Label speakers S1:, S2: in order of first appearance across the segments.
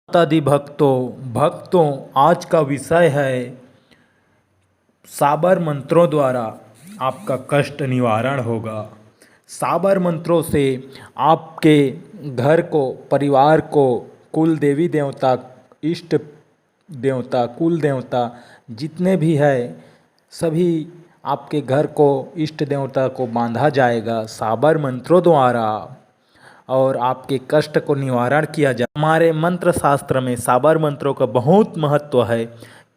S1: मातादि भक्तों आज का विषय है साबर मंत्रों द्वारा आपका कष्ट निवारण होगा। साबर मंत्रों से आपके घर को, परिवार को, कुल देवी देवता, इष्ट देवता, कुल देवता जितने भी है सभी आपके घर को, इष्ट देवता को बांधा जाएगा साबर मंत्रों द्वारा और आपके कष्ट को निवारण किया जाए। हमारे मंत्र शास्त्र में साबर मंत्रों का बहुत महत्व है,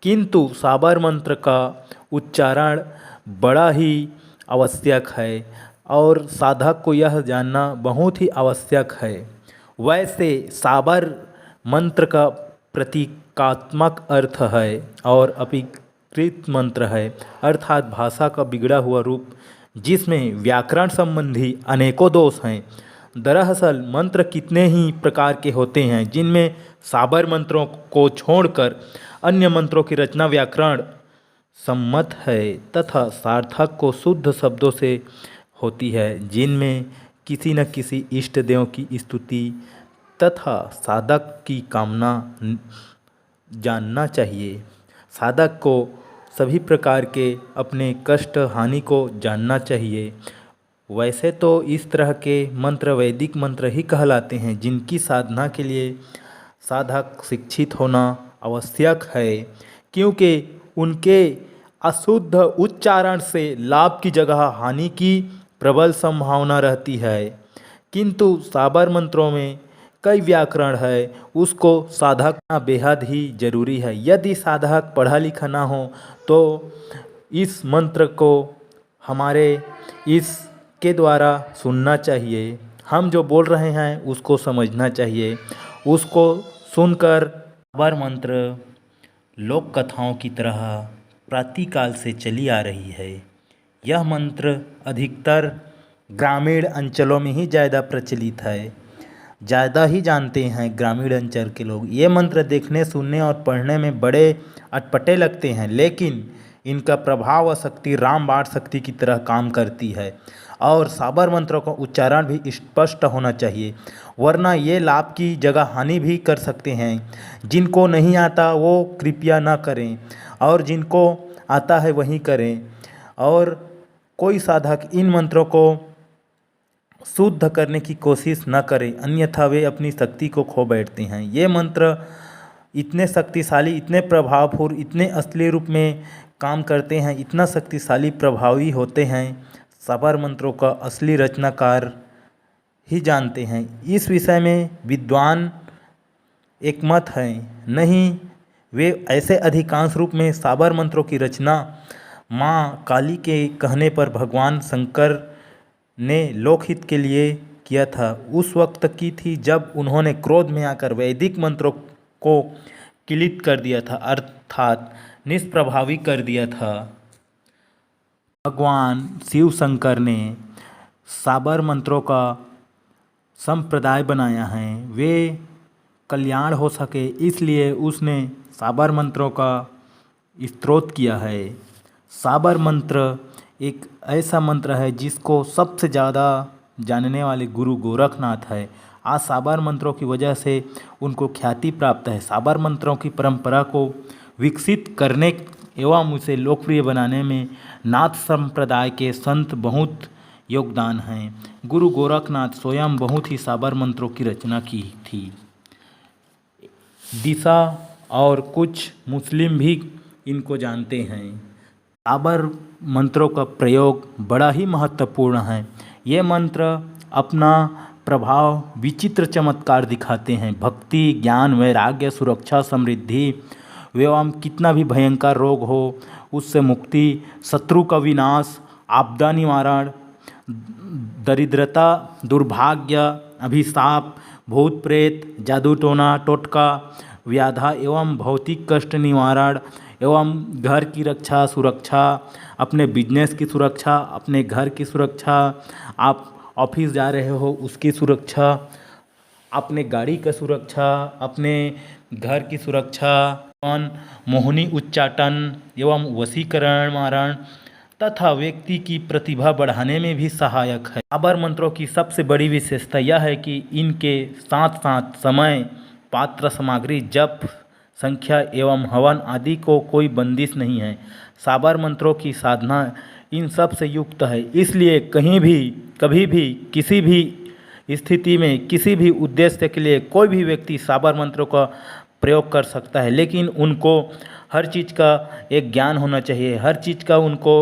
S1: किंतु साबर मंत्र का उच्चारण बड़ा ही आवश्यक है और साधक को यह जानना बहुत ही आवश्यक है। वैसे साबर मंत्र का प्रतीकात्मक अर्थ है और अपीकृत मंत्र है, अर्थात भाषा का बिगड़ा हुआ रूप जिसमें व्याकरण संबंधी अनेकों दोष हैं। दरअसल मंत्र कितने ही प्रकार के होते हैं, जिनमें साबर मंत्रों को छोड़कर अन्य मंत्रों की रचना व्याकरण सम्मत है तथा सार्थक को शुद्ध शब्दों से होती है, जिनमें किसी न किसी इष्ट देव की स्तुति तथा साधक की कामना जानना चाहिए। साधक को सभी प्रकार के अपने कष्ट हानि को जानना चाहिए। वैसे तो इस तरह के मंत्र वैदिक मंत्र ही कहलाते हैं, जिनकी साधना के लिए साधक शिक्षित होना आवश्यक है, क्योंकि उनके अशुद्ध उच्चारण से लाभ की जगह हानि की प्रबल संभावना रहती है। किंतु साबर मंत्रों में कई व्याकरण है, उसको साधक ना बेहद ही जरूरी है। यदि साधक पढ़ा लिखा ना हो तो इस मंत्र को हमारे इस के द्वारा सुनना चाहिए। हम जो बोल रहे हैं उसको समझना चाहिए। उसको सुनकर साबर मंत्र लोक कथाओं की तरह प्राचीनकाल से चली आ रही है। यह मंत्र अधिकतर ग्रामीण अंचलों में ही ज़्यादा प्रचलित है, ज़्यादा ही जानते हैं ग्रामीण अंचल के लोग। ये मंत्र देखने, सुनने और पढ़ने में बड़े अटपटे लगते हैं, लेकिन इनका प्रभाव व शक्ति रामबाण शक्ति की तरह काम करती है और साबर मंत्रों का उच्चारण भी स्पष्ट होना चाहिए, वरना ये लाभ की जगह हानि भी कर सकते हैं। जिनको नहीं आता वो कृपया ना करें और जिनको आता है वही करें। और कोई साधक इन मंत्रों को शुद्ध करने की कोशिश न करें, अन्यथा वे अपनी शक्ति को खो बैठते हैं। ये मंत्र इतने शक्तिशाली, इतने प्रभावपूर्ण, इतने असली रूप में काम करते हैं, इतना शक्तिशाली प्रभावी होते हैं, साबर मंत्रों का असली रचनाकार ही जानते हैं। इस विषय में विद्वान एकमत हैं, नहीं वे ऐसे अधिकांश रूप में साबर मंत्रों की रचना माँ काली के कहने पर भगवान शंकर ने लोकहित के लिए किया था। उस वक्त की थी जब उन्होंने क्रोध में आकर वैदिक मंत्रों को किलित कर दिया था, अर्थात निष्प्रभावी कर दिया था। भगवान शिव शंकर ने साबर मंत्रों का संप्रदाय बनाया है, वे कल्याण हो सके इसलिए उसने साबर मंत्रों का स्तोत्र किया है। साबर मंत्र एक ऐसा मंत्र है जिसको सबसे ज़्यादा जानने वाले गुरु गोरखनाथ है। आज साबर मंत्रों की वजह से उनको ख्याति प्राप्त है। साबर मंत्रों की परंपरा को विकसित करने एवं उसे लोकप्रिय बनाने में नाथ संप्रदाय के संत बहुत योगदान हैं। गुरु गोरखनाथ स्वयं बहुत ही साबर मंत्रों की रचना की थी। दिशा और कुछ मुस्लिम भी इनको जानते हैं। साबर मंत्रों का प्रयोग बड़ा ही महत्वपूर्ण है। ये मंत्र अपना प्रभाव विचित्र चमत्कार दिखाते हैं। भक्ति, ज्ञान, वैराग्य, सुरक्षा, समृद्धि एवं कितना भी भयंकर रोग हो उससे मुक्ति, शत्रु का विनाश, आपदा निवारण, दरिद्रता, दुर्भाग्य, अभिशाप, भूत प्रेत, जादू टोना टोटका, व्याधा एवं भौतिक कष्ट निवारण एवं घर की रक्षा, सुरक्षा, अपने बिजनेस की सुरक्षा, अपने घर की सुरक्षा, आप ऑफिस जा रहे हो उसकी सुरक्षा, अपने गाड़ी का सुरक्षा, अपने घर की सुरक्षा, मोहिनी उच्चाटन एवं वशीकरण मारण तथा व्यक्ति की प्रतिभा बढ़ाने में भी सहायक है। साबर मंत्रों की सबसे बड़ी विशेषता यह है कि इनके साथ साथ समय पात्र सामग्री जप संख्या एवं हवन आदि को कोई बंदिश नहीं है। साबर मंत्रों की साधना इन सब से युक्त है, इसलिए कहीं भी कभी भी किसी भी स्थिति में किसी भी उद्देश्य के लिए कोई भी व्यक्ति साबर मंत्रों का प्रयोग कर सकता है। लेकिन उनको हर चीज़ का एक ज्ञान होना चाहिए, हर चीज़ का उनको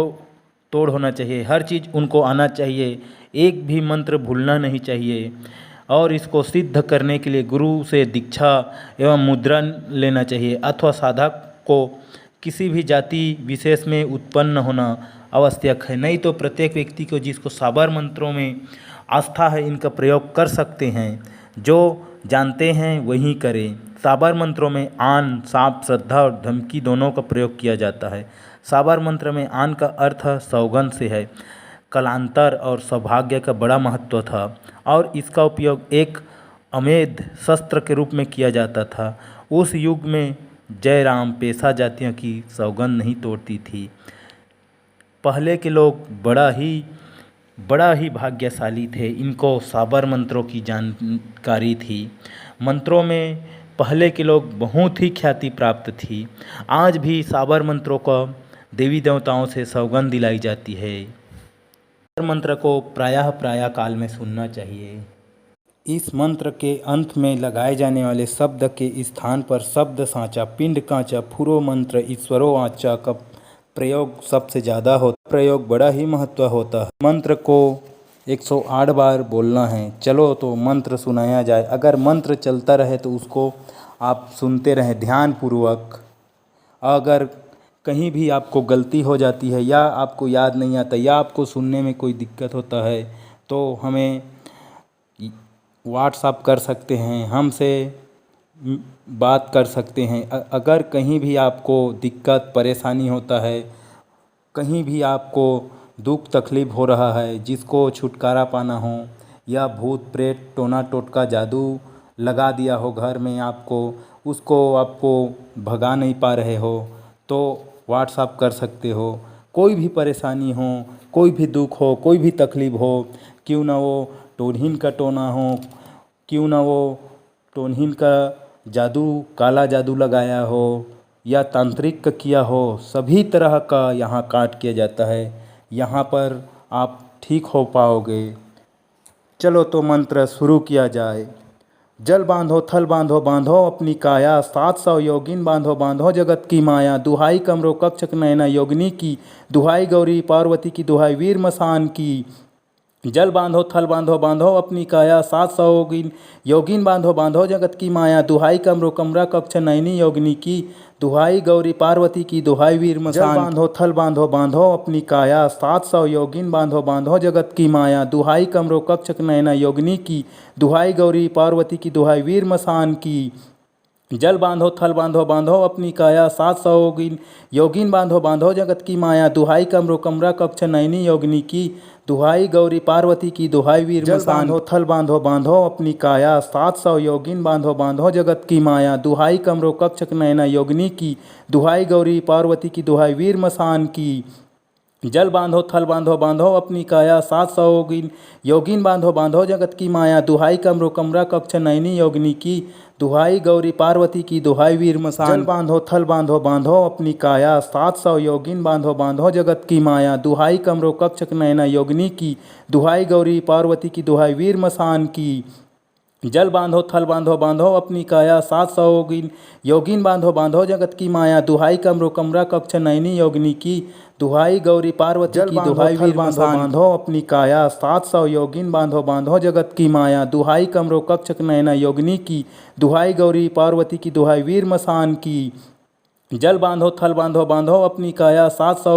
S1: तोड़ होना चाहिए, हर चीज़ उनको आना चाहिए, एक भी मंत्र भूलना नहीं चाहिए। और इसको सिद्ध करने के लिए गुरु से दीक्षा एवं मुद्रा लेना चाहिए अथवा साधक को किसी भी जाति विशेष में उत्पन्न होना आवश्यक है। नहीं तो प्रत्येक व्यक्ति को जिसको साबर मंत्रों में आस्था है इनका प्रयोग कर सकते हैं। जो जानते हैं वही करें। साबर मंत्रों में आन, सांप, श्रद्धा और धमकी दोनों का प्रयोग किया जाता है। साबर मंत्र में आन का अर्थ सौगंध से है। कलांतर और सौभाग्य का बड़ा महत्व था और इसका उपयोग एक अमेध शस्त्र के रूप में किया जाता था। उस युग में जयराम पेशा जातियों की सौगंध नहीं तोड़ती थी। पहले के लोग बड़ा ही भाग्यशाली थे, इनको साबर मंत्रों की जानकारी थी। मंत्रों में पहले के लोग बहुत ही ख्याति प्राप्त थी। आज भी साबर मंत्रों को देवी देवताओं से सौगंध दिलाई जाती है। मंत्र को प्रायः काल में सुनना चाहिए। इस मंत्र के अंत में लगाए जाने वाले शब्द के स्थान पर शब्द साँचा, पिंड कांचा, फुरो मंत्र, ईश्वरो आचा का प्रयोग सबसे ज़्यादा होता। प्रयोग बड़ा ही महत्व होता है। मंत्र को 108 बार बोलना है। चलो तो मंत्र सुनाया जाए। अगर मंत्र चलता रहे तो उसको आप सुनते रहें ध्यानपूर्वक। अगर कहीं भी आपको गलती हो जाती है या आपको याद नहीं आता या आपको सुनने में कोई दिक्कत होता है तो हमें व्हाट्सएप कर सकते हैं, हमसे बात कर सकते हैं। अगर कहीं भी आपको दिक्कत परेशानी होता है, कहीं भी आपको दुख तकलीफ़ हो रहा है, जिसको छुटकारा पाना हो या भूत प्रेत टोना टोटका जादू लगा दिया हो घर में उसको आपको भगा नहीं पा रहे हो तो व्हाट्सएप कर सकते हो। कोई भी परेशानी हो, कोई भी दुख हो, कोई भी तकलीफ़ हो, क्यों ना वो टोनहीन का टोना हो, क्यों ना वो टोनहीन का जादू काला जादू लगाया हो या तांत्रिक का किया हो, सभी तरह का यहाँ काट किया जाता है। यहाँ पर आप ठीक हो पाओगे। चलो तो मंत्र शुरू किया जाए। जल बांधो थल बांधो बांधो अपनी काया, 700 योगिन बांधो बांधो जगत की माया। दुहाई कमरो कक्षक नयना योगिनी की, दुहाई गौरी पार्वती की, दुहाई वीर मसान की। जल बांधो थल बांधो बांधो अपनी काया, 700 योगिन बांधो बांधो जगत की माया। दुहाई कमरो कमरा कक्ष नयनी योगिनी की, दुहाई गौरी पार्वती की, दुहाई वीर मसान। जल बांधो थल बांधो बांधो अपनी काया, 700 योगिन बांधो बांधो जगत की माया। दुहाई कमरो कक्षक नयना योगिनी की, दुहाई गौरी पार्वती की, दुहाई वीर मसान की। जल बांधो थल बांधो बांधो अपनी काया, 700 योगिन बांधो बांधो जगत की माया। दुहाई कमरो कमरा कक्ष नयनी योगिनी की, दुहाई गौरी पार्वती की, दुहाई वीर मसान। जल बांधो थल बांधो बांधो अपनी काया, 700 योगिन बांधो बांधो जगत की माया। दुहाई कमरो कक्षक नयना योगिनी की, दुहाई गौरी पार्वती की, दुहाई वीर मसान की। जल बांधो थल बांधो बांधो अपनी काया, 700 योगिन बांधो बांधो जगत की माया। दुहाई कमरो कमरा कक्ष नयनी योगिनी की, दुहाई गौरी पार्वती की, दुहाई वीर मसान। जल बांधो थल बांधो बांधो अपनी काया, 700 योगिन बांधो बांधो जगत की माया। दुहाई कमरो कक्षक नयना योगिनी की, दुहाई गौरी पार्वती की, दुहाई वीर मसान की। जल बांधो थल बांधो बांधो अपनी काया, 700 योगिन बांधो बांधो जगत की माया। दुहाई कमरो कमरा कक्ष नयनी योगिनी की, दुहाई गौरी पार्वती की, दुहाई वीर मसान। बांधो अपनी काया, 700 योगिन बांधो बांधो जगत की माया। दुहाई कमरो कक्षक नयना योगिनी की, दुहाई गौरी पार्वती की, दुहाई वीर मसान की। जल बांधो थल बांधो बांधो अपनी काया, 700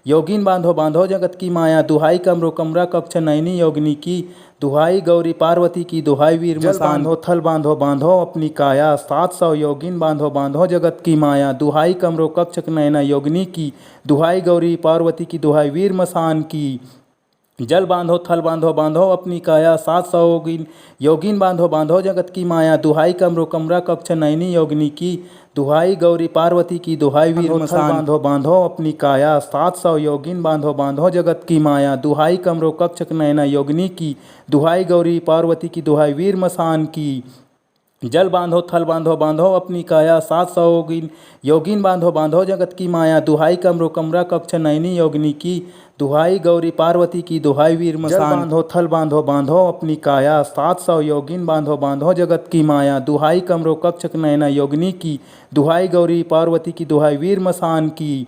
S1: योगिन बांधो बांधो जगत की माया। दुहाई कमरो कमरा कक्ष नयनी योगिनी की, दुहाई गौरी पार्वती की, दुहाई वीर मसान। जल बांधो थल बांधो बांधो अपनी काया, 700 योगिन बांधो बांधो जगत की माया। दुहाई कमरो कक्षक नयना योगिनी की, दुहाई गौरी पार्वती की, दुहाई वीर मसान की। जल बांधो थल बांधो बांधो अपनी काया, 700 योगिन बांधो बांधो जगत की माया। दुहाई कमरो कमरा कक्ष नयनी योगिनी की, दुहाई गौरी पार्वती की, दुहाई वीर मसान। बांधो बांधो अपनी काया, 700 योगिन बांधो बांधो जगत की माया। दुहाई कमरो कक्षक नयना योगिनी की, दुहाई गौरी पार्वती की, दुहाई वीर मसान की।
S2: जल बांधो थल बांधो बांधो अपनी काया 700 योगिन। योगिन बांधो बांधो जगत की माया, दुहाई कमरो कमरा कक्ष नयनी योगिनी की, दुहाई गौरी पार्वती की, दुहाई वीर मसान। जल बांधो थल बांधो बांधो अपनी काया 700 योगिन बांधो बांधो जगत की माया, दुहाई कमरो कक्ष नयना योगिनी की, दुहाई गौरी पार्वती की, दुहाई वीर मसान की।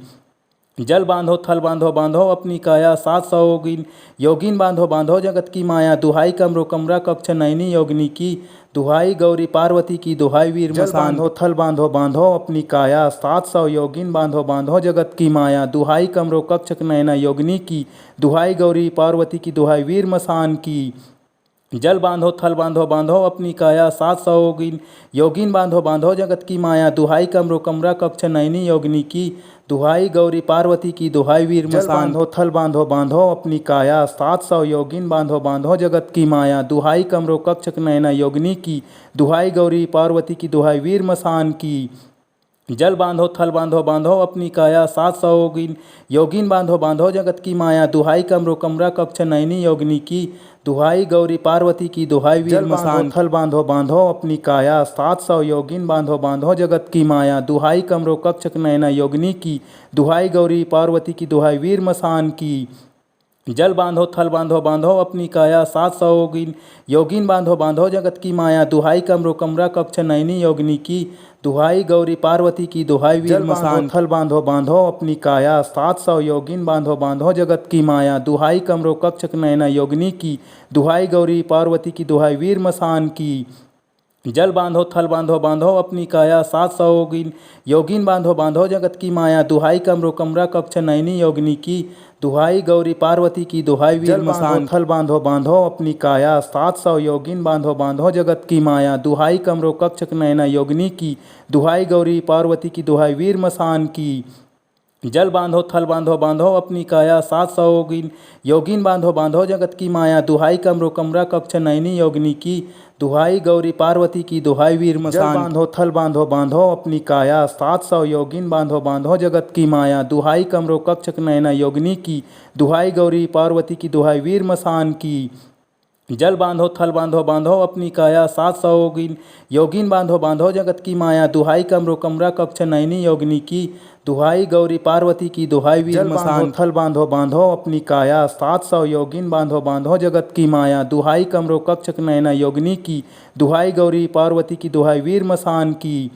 S2: जल बांधो थल बांधो बांधो अपनी काया 700 योगिन। योगिन बांधो बांधो जगत की माया, दुहाई कमरो कमरा कक्ष नयनी योगिनी की, दुहाई गौरी पार्वती की, दुहाई वीर मसान। जल बांधो थल बांधो बांधो अपनी काया 700 योगिन बांधो बांधो जगत की माया, दुहाई कमरो कक्ष नयना योगिनी की, दुहाई गौरी पार्वती की, दुहाई वीर मसान की। जल बांधो थल बांधो बांधो अपनी काया 700 योगिन। योगिन बांधो बांधो जगत की माया, दुहाई कमरो कमरा कक्ष नयनी योगिनी की, दुहाई गौरी पार्वती की, दुहाई वीर मसान। जल बांधो थल बांधो बांधो अपनी काया 700 योगिन बांधो बांधो जगत की माया, दुहाई कमरो कक्ष नयना योगिनी की, दुहाई गौरी पार्वती की, दुहाई वीर मसान की। जल बांधो थल बांधो बांधो अपनी काया 700 योगिन। योगिन बांधो बांधो जगत की माया, दुहाई कमरो कमरा कक्ष नयनी योगिनी की, दुहाई गौरी पार्वती की, दुहाई वीर मसान। थल बांधो बांधो अपनी काया 700 योगिन बांधो बांधो जगत की माया, दुहाई कमरो कक्ष नयना योगिनी की, दुहाई गौरी पार्वती की, दुहाई वीर मसान की। जल बांधो थल बांधो बांधो अपनी काया 700 योगिन। योगिन बांधो बांधो जगत की माया, दुहाई कमरो कमरा कक्ष नयनी योगिनी की, दुहाई गौरी पार्वती की, दुहाई वीर मसान। थल बांधो बांधो अपनी काया 700 योगिन बांधो बांधो जगत की माया, दुहाई कमरो कक्ष नयना योगिनी की, दुहाई गौरी पार्वती की, दुहाई वीर मसान की। जल बांधो थल बांधो बांधो अपनी काया 700 योगिन। योगिन बांधो बांधो जगत की माया, दुहाई कमरो कमरा कक्ष नयनी योगिनी की, दुहाई गौरी पार्वती की, दुहाई वीर मसान। थल बांधो बांधो अपनी काया 700 योगिन बांधो बांधो जगत की माया, दुहाई कमरो कक्ष नयना योगिनी की, दुहाई गौरी पार्वती की, दुहाई वीर मसान की। जल बांधो थल बांधो बांधो अपनी काया 700 योगिन। योगिन बांधो बांधो जगत की माया, दुहाई कमरो कमरा कक्ष नयनी योगिनी की, दुहाई गौरी पार्वती की, दुहाई वीर मसान। जल बांधो थल बांधो बांधो अपनी काया 700 योगिन बांधो बांधो जगत की माया, दुहाई कमरो कक्ष नयना योगिनी की, दुहाई गौरी पार्वती की, दुहाई वीर मसान की। जल बांधो थल बांधो बांधो अपनी काया 700 योगिन। योगिन बांधो बांधो जगत की माया, दुहाई कमरो कमरा कक्ष नयनी योगिनी की, दुहाई गौरी पार्वती की, दुहाई वीर मसान। थल बांधो बांधो अपनी काया 700 योगिन बांधो बांधो जगत की माया, दुहाई कमरो कक्ष नयना योगिनी की, दुहाई गौरी पार्वती की, दुहाई वीर मसान की।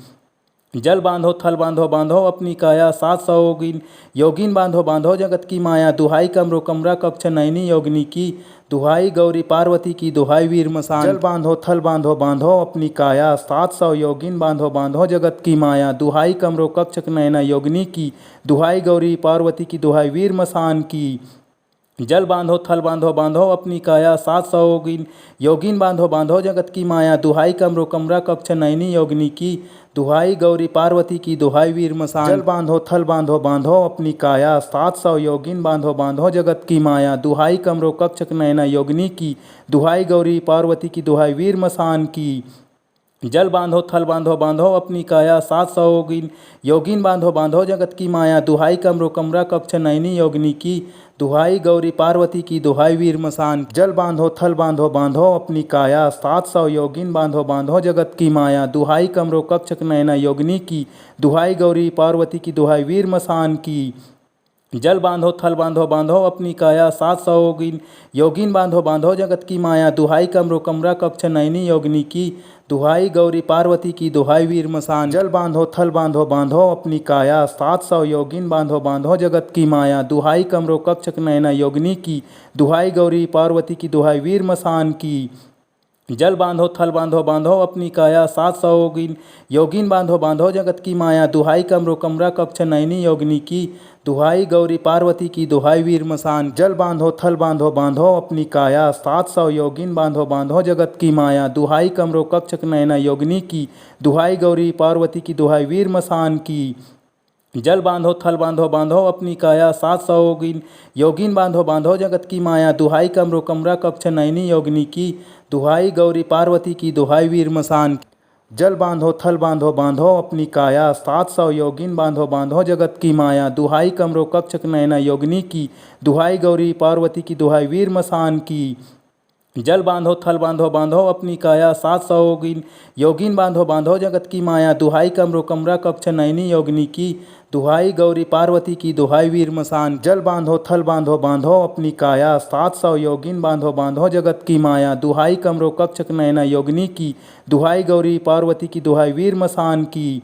S2: जल बांधो थल बांधो बांधो अपनी काया 700 योगिन। योगिन बांधो बांधो जगत की माया, दुहाई कमरो कमरा कक्ष नयनी योगिनी की, दुहाई गौरी पार्वती की, दुहाई वीर मसान। जल बांधो थल बांधो बांधो अपनी काया 700 योगिन बांधो बांधो जगत की माया, दुहाई कमरो कक्ष नयना योगिनी की, दुहाई गौरी पार्वती की, दुहाई वीर मसान की। जल बांधो थल बांधो बांधो अपनी काया 700 योगिन। योगिन बांधो बांधो जगत की माया, दुहाई कमरो कमरा कक्ष नयनी योगिनी की, दुहाई गौरी पार्वती की, दुहाई वीर मसान। जल बांधो थल बांधो बांधो अपनी काया 700 योगिन बांधो बांधो जगत की माया, दुहाई कमरो कक्ष नयना योगिनी की, दुहाई गौरी पार्वती की, दुहाई वीर मसान की। जल बांधो थल बांधो बांधो अपनी काया 700 योगिन। योगिन बांधो बांधो जगत की माया, दुहाई कमरो कमरा कक्ष नयनी योगिनी की, दुहाई गौरी पार्वती की, दुहाई वीर मसान। जल बांधो थल बांधो बांधो अपनी काया 700 योगिन बांधो बांधो जगत की माया, दुहाई कमरो कक्ष नयना योगिनी की, दुहाई गौरी पार्वती की, दुहाई वीर मसान की। जल बांधो थल बांधो बांधो अपनी काया 700 योगिन। योगिन बांधो बांधो जगत की माया, दुहाई कमरो कमरा कक्ष नयनी योगिनी की, दुहाई गौरी पार्वती की, दुहाई वीर मसान। जल बांधो थल बांधो बांधो अपनी काया 700 योगिन बांधो बांधो जगत की माया, दुहाई कमरो कक्ष नयना योगिनी की, दुहाई गौरी पार्वती की, दुहाई वीर मसान की। जल बांधो थल बांधो बांधो अपनी काया 700 योगिन। योगिन बांधो बांधो जगत की माया, दुहाई कमरो कमरा कक्ष नयनी योगिनी की, दुहाई गौरी पार्वती की, दुहाई वीर मसान। जल बांधो थल बांधो बांधो अपनी काया 700 योगिन बांधो बांधो जगत की माया, दुहाई कमरो कक्ष नयना योगिनी की, दुहाई गौरी पार्वती की, दुहाई वीर मसान की। जल बांधो थल बांधो बांधो अपनी काया 700 योगिन। योगिन बांधो बांधो जगत की माया, दुहाई कमरो कमरा कक्ष नयनी योगिनी की, दुहाई गौरी पार्वती की, दुहाई वीर मसान। जल बांधो थल बांधो बांधो अपनी काया 700 योगिन बांधो बांधो जगत की माया, दुहाई कमरो कक्ष नयना योगिनी की, दुहाई गौरी पार्वती की, दुहाई वीर मसान की। जल बांधो थल बांधो बांधो अपनी काया 700 योगिन योगिन बांधो बांधो जगत की माया दुहाई कमरो कमरा कक्ष नयनी योगिनी की दुहाई गौरी पार्वती की दुहाई वीर मसान जल बांधो थल बांधो बांधो अपनी काया 700 योगिन बांधो बांधो जगत की माया दुहाई कमरो कक्ष नयना योगिनी की दुहाई गौरी पार्वती की दुहाई वीर मसान की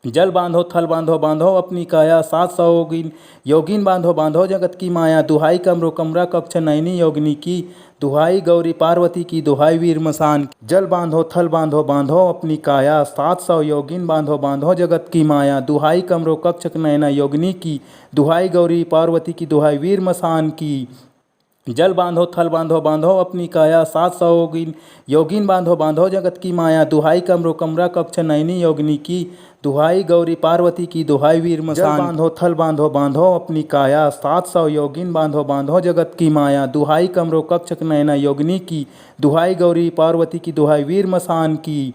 S2: जल बांधो थल बांधो बांधो अपनी काया 700 योगिन योगिन बांधो बांधो जगत की माया दुहाई कमरो कमरा कक्ष नयनी योगिनी की दुहाई गौरी पार्वती की दुहाई वीर मसान जल बांधो थल बांधो बांधो अपनी काया 700 योगिन बांधो बांधो जगत की माया दुहाई कमरो कक्ष नयना योगिनी की दुहाई गौरी पार्वती की दुहाई वीर मसान की जल बांधो थल बांधो बांधो अपनी काया 700 योगिन योगिन बांधो बांधो जगत की माया दुहाई कमरो कमरा कक्ष नयनी योगिनी की दुहाई गौरी पार्वती की दुहाई वीर मसान बांधो थल बांधो बांधो अपनी काया 700 योगिन बांधो बांधो जगत की माया दुहाई कमरो कक्ष नयना योगिनी की दुहाई गौरी पार्वती की दुहाई वीर मसान की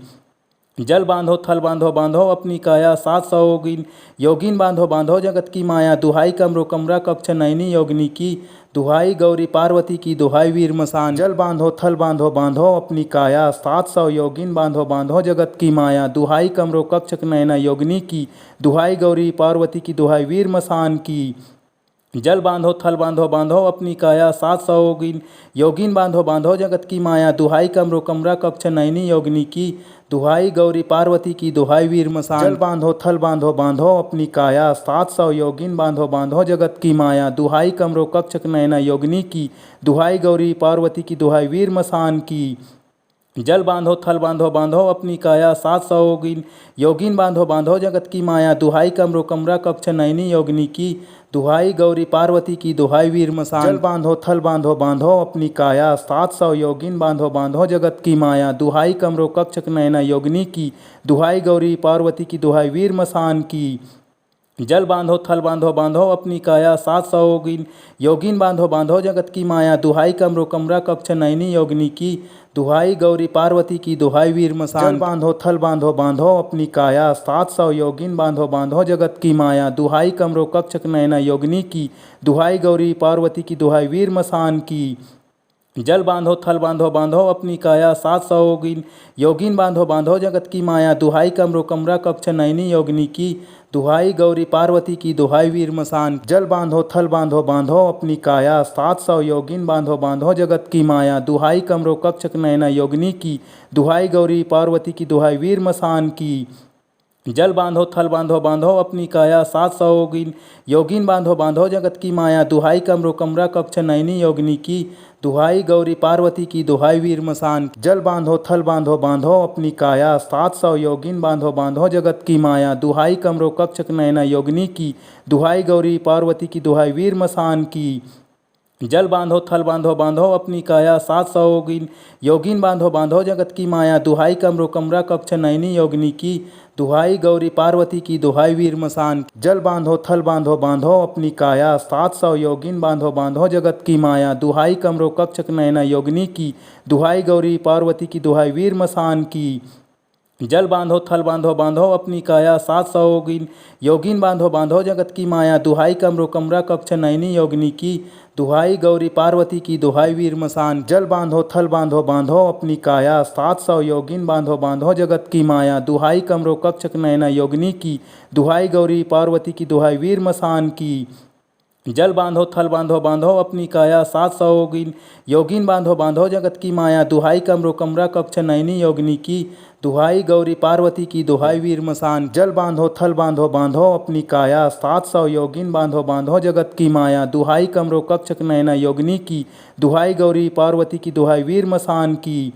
S2: जल बांधो थल बांधो बांधो अपनी काया 700 योगिन योगिन बांधो बांधो जगत की माया दुहाई कमरो कमरा कक्ष नयनी योगिनी की दुहाई गौरी पार्वती की दुहाई वीर मसान जल बांधो थल बांधो बांधो अपनी काया 700 योगिन बांधो बांधो जगत की माया दुहाई कमरो कक्ष नयना योगिनी की दुहाई गौरी पार्वती की दुहाई वीर मसान की जल बांधो थल बांधो बांधो अपनी काया 700 योगिन योगिन बांधो बांधो जगत की माया दुहाई कमरो कमरा कक्ष नयनी योगिनी की दुहाई गौरी पार्वती की दुहाई वीर मसान जल बांधो थल बांधो बांधो अपनी काया 700 योगिन बांधो बांधो जगत की माया दुहाई कमरो कक्ष नयना योगिनी की दुहाई गौरी पार्वती की दुहाई वीर मसान की जल बांधो थल बांधो बांधो अपनी काया 700 योगिन योगिन बांधो बांधो जगत की माया दुहाई कमरो कमरा कक्ष नयनी योगिनी की दुहाई गौरी पार्वती की दुहाई वीर मसान जल बांधो थल बांधो बांधो अपनी काया 700 योगिन बांधो बांधो जगत की माया दुहाई कमरो कक्ष नयना योगिनी की दुहाई गौरी पार्वती की दुहाई वीर मसान की जल बांधो थल बांधो बांधो अपनी काया 700 योगिन योगिन बांधो बांधो जगत की माया दुहाई कमरो कमरा कक्ष नयनी योगिनी की दुहाई गौरी पार्वती की दुहाई वीर मसान जल बांधो थल बांधो बांधो अपनी काया 700 योगिन बांधो बांधो जगत की माया दुहाई कमरो कक्ष नयना योगिनी की दुहाई गौरी पार्वती की दुहाई वीर मसान की जल बांधो थल बांधो बांधो अपनी काया 700 योगिन योगिन बांधो बांधो जगत की माया दुहाई कमरो कमरा कक्ष नयनी योगिनी की दुहाई गौरी पार्वती की दुहाई वीर मसान जल बांधो थल बांधो बांधो अपनी काया 700 योगिन बांधो बांधो जगत की माया दुहाई कमरो कक्ष नयना योगिनी की दुहाई गौरी पार्वती की दुहाई वीर मसान की जल बांधो थल बांधो बांधो अपनी काया 700 योगिन योगिन बांधो बांधो जगत की माया दुहाई कमरो कमरा कक्ष नयनी योगिनी की दुहाई गौरी पार्वती की दुहाई वीर मसान जल बांधो थल बांधो बांधो अपनी काया 700 योगिन बांधो बांधो जगत की माया दुहाई कमरो कक्ष नयना योगिनी की दुहाई गौरी पार्वती की दुहाई वीर मसान की जल बांधो थल बांधो बांधो अपनी काया 700 योगिन योगिन बांधो बांधो जगत की माया दुहाई कमरो कमरा कक्ष नयनी योगिनी की दुहाई गौरी पार्वती की दुहाई वीर मसान जल बांधो थल बांधो बांधो अपनी काया 700 योगिन बांधो बांधो जगत की माया दुहाई कमरो कक्ष नयना योगिनी की दुहाई गौरी पार्वती की दुहाई वीर मसान की जल बांधो थल बांधो बांधो अपनी काया 700 योगिन योगिन बांधो बांधो जगत की माया दुहाई कमरो कमरा कक्ष नयनी योगिनी की दुहाई गौरी पार्वती की दुहाई वीर मसान जल बांधो थल बांधो बांधो अपनी काया 700 योगिन बांधो बांधो जगत की माया दुहाई कमरो कक्ष नयना योगिनी की दुहाई गौरी पार्वती की दुहाई वीर मसान की जल बांधो थल बांधो बांधो अपनी काया 700 योगिन योगिन बांधो बांधो जगत की माया दुहाई कमरो कमरा कक्ष नयनी योगिनी की दुहाई गौरी पार्वती की दुहाई वीर मसान जल बांधो थल बांधो बांधो अपनी काया 700 योगिन बांधो बांधो जगत की माया दुहाई कमरो कक्ष नयना योगिनी की दुहाई गौरी पार्वती की दुहाई वीर मसान की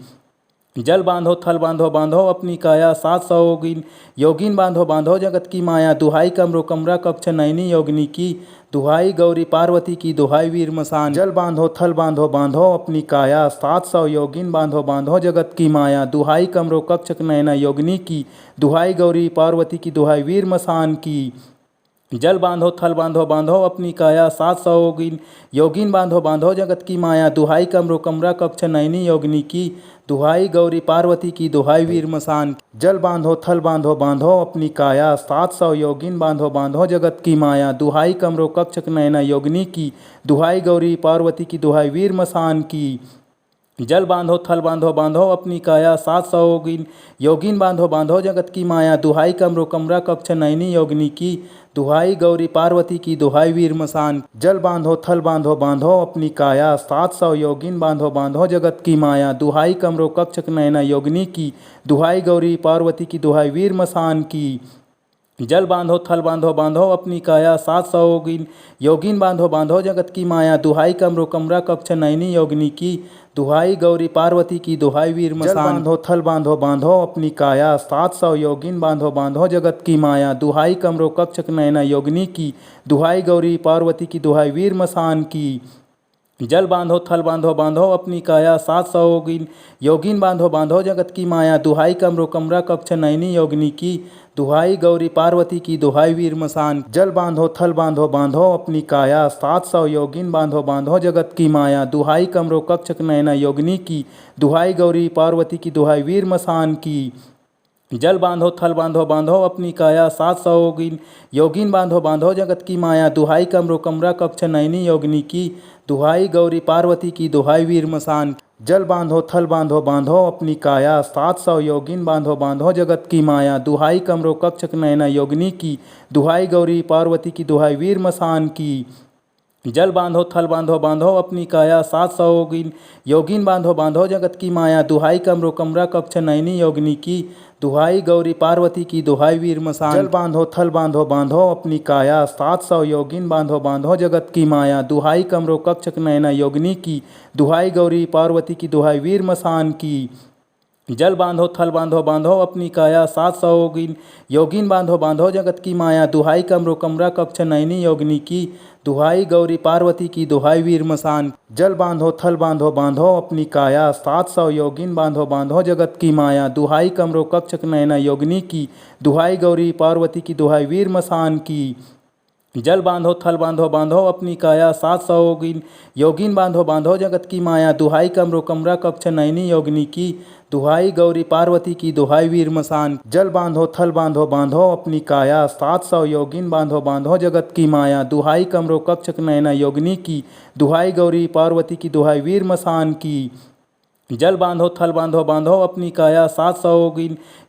S2: जल बांधो थल बांधो बांधो अपनी काया 700 योगिन योगिन बांधो बांधो जगत की माया दुहाई कमरो कमरा कक्ष नयनी योगिनी की दुहाई गौरी पार्वती की दुहाई वीर मसान जल बांधो थल बांधो बांधो अपनी काया 700 योगिन बांधो बांधो जगत की माया दुहाई कमरो कक्ष नयना योगिनी की दुहाई गौरी पार्वती की दुहाई वीर मसान की जल बांधो थल बांधो बांधो अपनी काया 700 योगिन योगिन बांधो बांधो जगत की माया दुहाई कमरो कमरा कक्ष नयनी योगिनी की दुहाई गौरी पार्वती की दुहाई वीर मसान जल बांधो थल बांधो बांधो अपनी काया 700 योगिन बांधो बांधो जगत की माया दुहाई कमरो कक्ष नयना योगिनी की दुहाई गौरी पार्वती की दुहाई वीर मसान की जल बांधो थल बांधो बांधो अपनी काया 700 योगिन योगिन बांधो बांधो जगत की माया दुहाई कमरो कमरा कक्ष नयनी योगिनी की दुहाई गौरी पार्वती की दुहाई वीर मसान जल बांधो थल बांधो बांधो अपनी काया 700 योगिन बांधो बांधो जगत की माया दुहाई कमरो कक्ष नयना योगिनी की दुहाई गौरी पार्वती की दुहाई वीर मसान की जल बांधो थल बांधो बांधो अपनी काया 700 योगिन बांधो बांधो जगत की माया दुहाई कमरो कमरा कक्ष नयनी योगिनी की दुहाई गौरी पार्वती की दुहाई वीर मसान बांधो थल बांधो बांधो अपनी काया 700 योगिन बांधो बांधो जगत की माया दुहाई कमरो कक्ष नयना योगिनी की दुहाई गौरी पार्वती की दुहाई वीर मसान की जल बांधो थल बांधो बांधो अपनी काया 700 योगिन बांधो बांधो जगत की माया दुहाई कमरो कमरा कक्ष नयनी योगिनी की दुहाई गौरी पार्वती की दुहाई वीर मसान जल बांधो थल बांधो बांधो अपनी काया 700 योगिन बांधो बांधो जगत की माया दुहाई कमरो कक्ष नयना योगिनी की दुहाई गौरी पार्वती की दुहाई वीर मसान की जल बांधो थल बांधो बांधो अपनी काया 700 योगिन बांधो बांधो जगत की माया दुहाई कमरो कमरा कक्ष नयनी योगिनी की दुहाई गौरी पार्वती की दुहाई वीर मसान जल बांधो थल बांधो बांधो अपनी काया 700 योगिन बांधो बांधो जगत की माया दुहाई कमरो कक्ष नयना योगिनी की दुहाई गौरी पार्वती की दुहाई वीर मसान की जल बांधो थल बांधो बांधो अपनी काया 700 योगिन बांधो बांधो जगत की माया दुहाई कमरो कमरा कक्ष नयनी योगिनी की दुहाई गौरी पार्वती की दुहाई वीर मसान जल बांधो थल बांधो बांधो अपनी काया 700 योगिन बांधो बांधो जगत की माया दुहाई कमरो कक्ष नयना योगिनी की दुहाई गौरी पार्वती की दुहाई वीर मसान की जल बांधो थल बांधो बांधो अपनी काया 700 योगिन बांधो बांधो जगत की माया दुहाई कमरो कमरा कक्ष नयनी योगिनी की दुहाई गौरी पार्वती की दुहाई वीर मसान जल बांधो थल बांधो बांधो अपनी काया 700 योगिन बांधो बांधो जगत की माया दुहाई कमरो कक्ष नयना योगिनी की दुहाई गौरी पार्वती की दुहाई वीर मसान की जल बांधो थल बांधो बांधो अपनी काया 700 योगिन बांधो बांधो जगत की माया दुहाई कमरो कमरा कक्ष नयनी योगिनी की दुहाई गौरी पार्वती की दुहाई वीर मसान जल बांधो थल बांधो बांधो अपनी काया 700 योगिन बांधो बांधो जगत की माया दुहाई कमरो कक्ष नयना योगिनी की दुहाई गौरी पार्वती की दुहाई वीर मसान की जल बांधो थल बांधो बांधो अपनी काया 700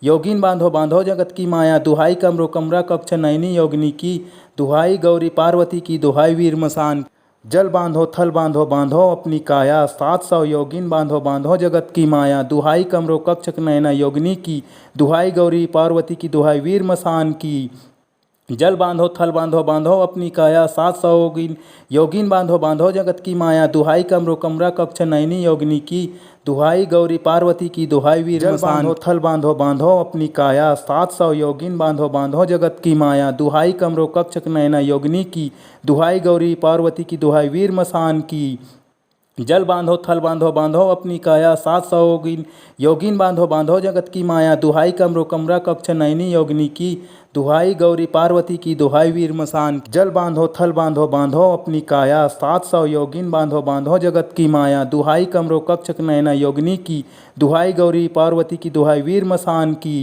S2: योगिन बांधो बांधो जगत की माया दुहाई कमरो कमरा कक्ष नयनी योगिनी की दुहाई गौरी पार्वती की दुहाई वीर मसान जल बांधो थल बांधो बांधो अपनी काया 700 योगिन बांधो बांधो जगत की माया दुहाई कमरो कक्ष नयना योगिनी की दुहाई गौरी पार्वती की दुहाई वीर मसान की जल बांधो थल बांधो बांधो अपनी काया 700 योगिन बांधो बांधो जगत की माया दुहाई कमरो कमरा कक्ष नयनी योगिनी की दुहाई गौरी पार्वती की दुहाई वीर मसान बांधो थल बांधो बांधो अपनी काया 700 योगिन बांधो बांधो जगत की माया दुहाई कमरो कक्ष नयना योगिनी की दुहाई गौरी पार्वती की दुहाई वीर मसान की जल बांधो थल बांधो बांधो अपनी काया 700 योगिन बांधो बांधो जगत की माया दुहाई कमरो कमरा कक्ष नयनी योगिनी की दुहाई गौरी पार्वती की दुहाई वीर मसान जल बांधो थल बांधो बांधो अपनी काया 700 योगिन बांधो बांधो जगत की माया दुहाई कमरो कक्ष नयना योगिनी की दुहाई गौरी पार्वती की दुहाई वीर मसान की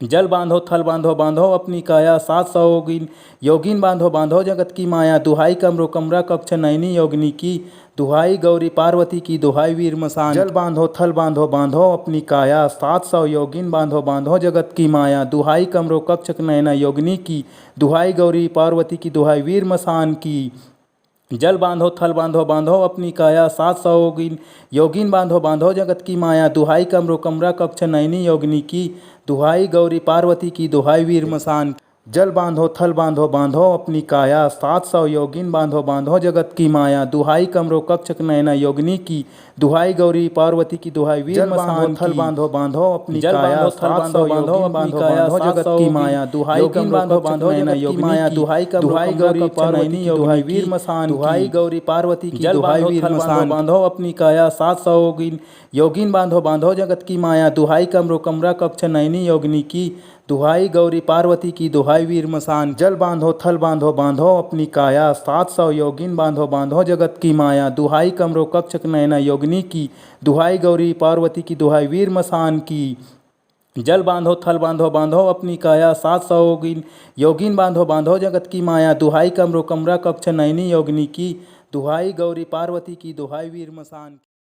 S2: जल बांधो थल बांधो बांधो अपनी काया 700 योगिन बांधो बांधो जगत की माया दुहाई कमरो कमरा कक्ष नयनी योगिनी की दुहाई गौरी पार्वती की दुहाई वीर मसान जल बांधो थल बांधो बांधो अपनी काया 700 योगिन बांधो बांधो जगत की माया दुहाई कमरो कक्ष नयना योगिनी की दुहाई गौरी पार्वती की दुहाई वीर मसान की जल बांधो थल बांधो बांधो अपनी काया 700 योगिन बांधो बांधो जगत की माया दुहाई कमरो कमरा कक्ष नयनी योगिनी की दुहाई गौरी पार्वती की दुहाई वीर मसान जल बांधो थल बांधो बांधो अपनी काया 700 योगिन बांधो बांधो जगत की माया दुहाई कमरो कक्ष नयना योगिनी की दुहाई गौरी पार्वती की दुहाई वीर मसान थल बांधो बांधो अपनी काया 700 योगिन बांधो बांधो जगत की माया दुहाई बांधो बांधो नयना योगिनी माया दुहाई गौरी पार्वती की दुहाई वीर मसान दुहाई गौरी पार्वती की दुहाई वीर मसान बांधो अपनी काया 700 योगिन बांधो बांधो जगत की माया दुहाई कमरो कमरा कक्ष नयनी योगिनी की दुहाई गौरी पार्वती की दुहाई वीर मसान जल बांधो थल बांधो बांधो अपनी काया 700 योगिन बांधो बांधो जगत की माया दुहाई कमरो कक्ष नयना योगिनी की दुहाई गौरी पार्वती की दुहाई वीर मसान की जल बांधो थल बांधो बांधो अपनी काया 700 योगिन बांधो बांधो जगत की माया दुहाई कमरो कमरा कक्ष नयनी योगिनी की दुहाई गौरी पार्वती की दुहाई वीर मसान